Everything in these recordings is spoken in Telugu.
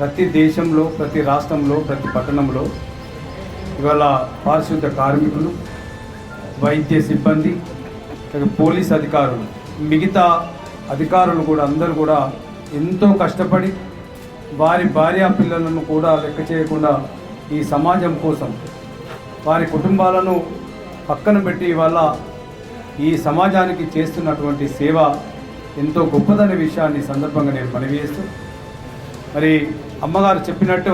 ప్రతి దేశంలో, ప్రతి రాష్ట్రంలో, ప్రతి పట్టణంలో ఇవాళ పారిశుద్ధ కార్మికులు, వైద్య సిబ్బంది, పోలీస్ అధికారులు, మిగతా అధికారులు కూడా అందరూ కూడా ఎంతో కష్టపడి వారి భార్యా పిల్లలను కూడా లెక్క చేయకుండా ఈ సమాజం కోసం వారి కుటుంబాలను పక్కన పెట్టి ఇవాళ ఈ సమాజానికి చేస్తున్నటువంటి సేవ ఎంతో గొప్పదనే విషయాన్ని సందర్భంగా నేను మనవి చేస్తూ, మరి అమ్మగారు చెప్పినట్టు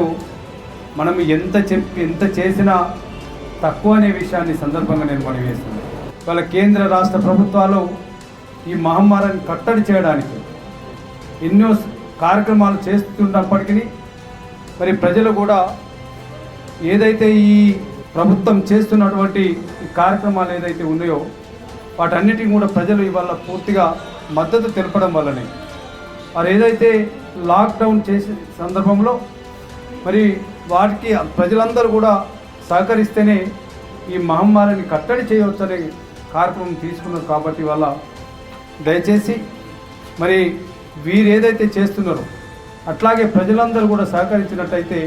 మనం ఎంత చేసినా తక్కువ అనే విషయాన్ని సందర్భంగా నేను మనవి చేస్తున్నాను. వాళ్ళ కేంద్ర రాష్ట్ర ప్రభుత్వాలు ఈ మహమ్మారిని కట్టడి చేయడానికి ఎన్నో కార్యక్రమాలు చేస్తున్నప్పటికీ మరి ప్రజలు కూడా ఏదైతే ఈ ప్రభుత్వం చేస్తున్నటువంటి ఈ కార్యక్రమాలు ఏదైతే ఉన్నాయో వాటన్నిటిని కూడా ప్రజలు ఇవాళ పూర్తిగా మద్దతు తెలపడం వల్లనే వారు ఏదైతే లాక్డౌన్ చేసే సందర్భంలో మరి వాటికి ప్రజలందరూ కూడా సహకరిస్తేనే ఈ మహమ్మారిని కట్టడి చేయవచ్చనే కార్యక్రమం తీసుకున్నారు. కాబట్టి వల్ల దయచేసి మరి వీరు ఏదైతే చేస్తున్నారో అట్లాగే ప్రజలందరూ కూడా సహకరించినట్టయితే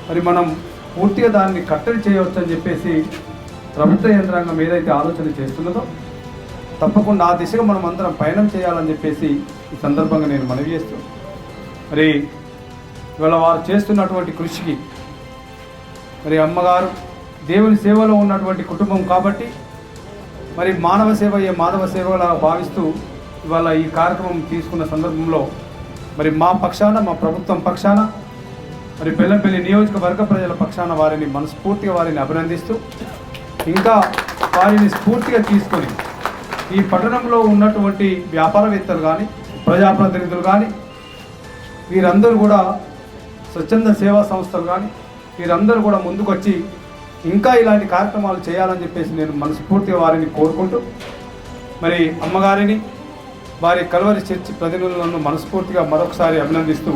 మరి మనం పూర్తిగా దాన్ని కట్టడి చేయవచ్చని చెప్పేసి ప్రభుత్వ యంత్రాంగం ఏదైతే ఆలోచన చేస్తున్నదో తప్పకుండా ఆ దిశగా మనం అందరం పయనం చేయాలని చెప్పేసి ఈ సందర్భంగా నేను మనవి చేస్తూ, మరి ఇవాళ వారు చేస్తున్నటువంటి కృషికి మరి అమ్మగారు దేవుని సేవలో ఉన్నటువంటి కుటుంబం కాబట్టి మరి మానవ సేవ మాధవ సేవలా భావిస్తూ ఇవాళ ఈ కార్యక్రమం తీసుకున్న సందర్భంలో మరి మా పక్షాన, మా ప్రభుత్వం పక్షాన, మరి బెల్లంపల్లి నియోజకవర్గ ప్రజల పక్షాన వారిని మనస్ఫూర్తిగా వారిని అభినందిస్తూ, ఇంకా వారిని స్ఫూర్తిగా తీసుకొని ఈ పట్టణంలో ఉన్నటువంటి వ్యాపారవేత్తలు కానీ, ప్రజాప్రతినిధులు కానీ, వీరందరూ కూడా స్వచ్ఛంద సేవా సంస్థలు కానీ వీరందరూ కూడా ముందుకొచ్చి ఇంకా ఇలాంటి కార్యక్రమాలు చేయాలని చెప్పేసి నేను మనస్ఫూర్తిగా వారిని కోరుకుంటూ, మరి అమ్మగారిని, వారి కల్వరి చర్చి ప్రతినిధులను మనస్ఫూర్తిగా మరొకసారి అభినందిస్తూ,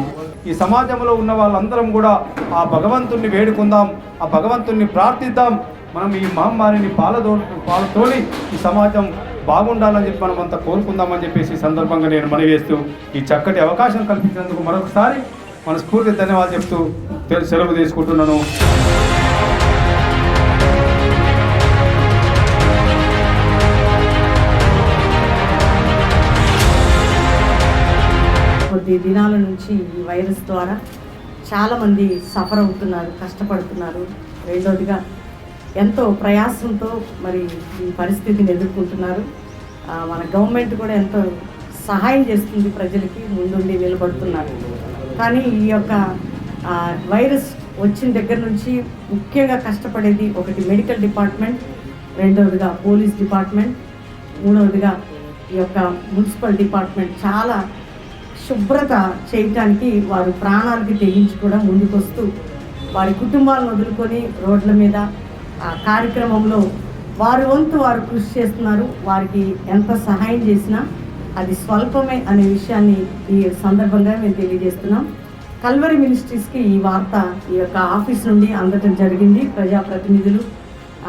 ఈ సమాజంలో ఉన్న వాళ్ళందరం కూడా ఆ భగవంతుణ్ణి వేడుకుందాం, ఆ భగవంతుణ్ణి ప్రార్థిద్దాం. మనం ఈ మహమ్మారిని పాలతోని ఈ సమాజం బాగుండాలని చెప్పి మనం అంతా కోరుకుందామని చెప్పేసి సందర్భంగా నేను మనవి చేస్తూ ఈ చక్కటి అవకాశం కల్పించినందుకు మరొకసారి మనస్ఫూర్తి ధన్యవాదాలు చెప్తూ సెలవు తీసుకుంటున్నాను. కొద్ది దినాల నుంచి ఈ వైరస్ ద్వారా చాలామంది సఫర్ అవుతున్నారు, కష్టపడుతున్నారు. రెండోదిగా ఎంతో ప్రయాసంతో మరి ఈ పరిస్థితిని ఎదుర్కొంటున్నారు. మన గవర్నమెంట్ కూడా ఎంతో సహాయం చేస్తుంది, ప్రజలకి ముందుండి నిలబడుతున్నారు. కానీ ఈ యొక్క వైరస్ వచ్చిన దగ్గర నుంచి ముఖ్యంగా కష్టపడేది ఒకటి మెడికల్ డిపార్ట్మెంట్, రెండవదిగా పోలీస్ డిపార్ట్మెంట్, మూడవదిగా ఈ యొక్క మున్సిపల్ డిపార్ట్మెంట్ చాలా శుభ్రత చేయటానికి వారు ప్రాణాలకి తెగించి కూడా ముందుకొస్తూ వారి కుటుంబాలను వదులుకొని రోడ్ల మీద ఆ కార్యక్రమంలో వారి వంతు వారు కృషి చేస్తున్నారు. వారికి ఎంత సహాయం చేసినా అది స్వల్పమే అనే విషయాన్ని ఈ సందర్భంగా మేము తెలియజేస్తున్నాం. కల్వరి మినిస్ట్రీస్కి ఈ వార్త ఈ యొక్క ఆఫీస్ నుండి అందటం జరిగింది. ప్రజాప్రతినిధులు,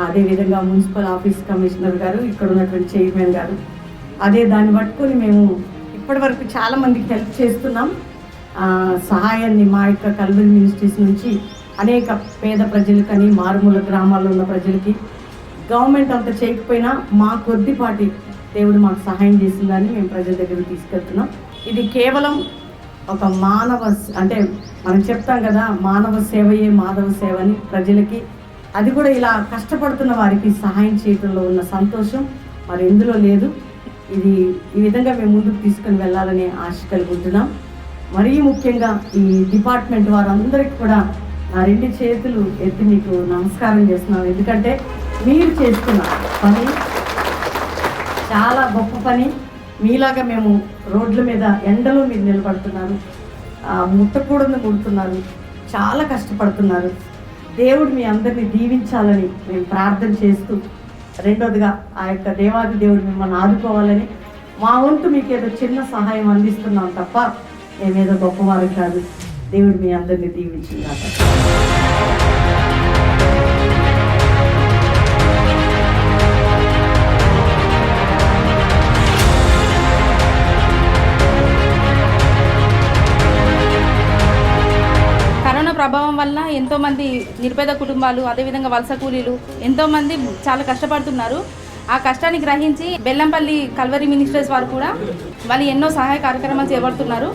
అదేవిధంగా మున్సిపల్ ఆఫీస్ కమిషనర్ గారు, ఇక్కడ ఉన్నటువంటి చైర్మన్ గారు, అదే దాన్ని పట్టుకొని మేము ఇప్పటి వరకు చాలామందికి హెల్ప్ చేస్తున్నాం. సహాయాన్ని మా యొక్క కల్వరి మినిస్ట్రీస్ నుంచి అనేక పేద ప్రజలకని, మారుమూల గ్రామాల్లో ఉన్న ప్రజలకి గవర్నమెంట్ అంత చేయకపోయినా మా కొద్దిపాటి దేవుడు మాకు సహాయం చేసిందని మేము ప్రజల దగ్గరికి తీసుకెళ్తున్నాం. ఇది కేవలం ఒక మానవ, అంటే మనం చెప్తాం కదా, మానవ సేవయే మాధవ సేవ అని ప్రజలకి, అది కూడా ఇలా కష్టపడుతున్న వారికి సహాయం చేయడంలో ఉన్న సంతోషం మరి ఎందులో లేదు. ఇది ఈ విధంగా మేము ముందుకు తీసుకొని వెళ్ళాలని ఆశ కలుగుతున్నాం. మరీ ముఖ్యంగా ఈ డిపార్ట్మెంట్ వారందరికీ కూడా నా 2 చేతులు ఎత్తి మీకు నమస్కారం చేస్తున్నాను. ఎందుకంటే మీరు చేస్తున్న పని చాలా గొప్ప పని. మీలాగా మేము రోడ్ల మీద ఎండలో మీరు నిలబడుతున్నారు, ముట్టకూడని ముడుతున్నారు, చాలా కష్టపడుతున్నారు. దేవుడు మీ అందరినీ దీవించాలని మేము ప్రార్థన చేస్తూ, రెండోదిగా ఆ యొక్క దేవాది దేవుడు మిమ్మల్ని ఆదుకోవాలని మా వంతు మీకు ఏదో చిన్న సహాయం అందిస్తున్నాం తప్ప మేమేదో గొప్పవారు కాదు. దేవుడు మీ అందరినీ దీవించుగాక. ఎంతోమంది నిరుపేద కుటుంబాలు, అదేవిధంగా వలస కూలీలు ఎంతోమంది చాలా కష్టపడుతున్నారు. ఆ కష్టాన్ని గ్రహించి బెల్లంపల్లి కల్వరి మినిస్ట్రీస్ వారు కూడా వాళ్ళు ఎన్నో సహాయ కార్యక్రమాలు చేపడుతున్నారు.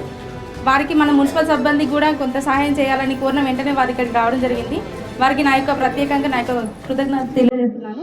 వారికి మన మున్సిపల్ సిబ్బందికి కూడా కొంత సహాయం చేయాలని కోరిన వెంటనే వారి ఇక్కడికి రావడం జరిగింది. వారికి నా యొక్క ప్రత్యేకంగా నా యొక్క కృతజ్ఞత తెలియజేస్తున్నాను.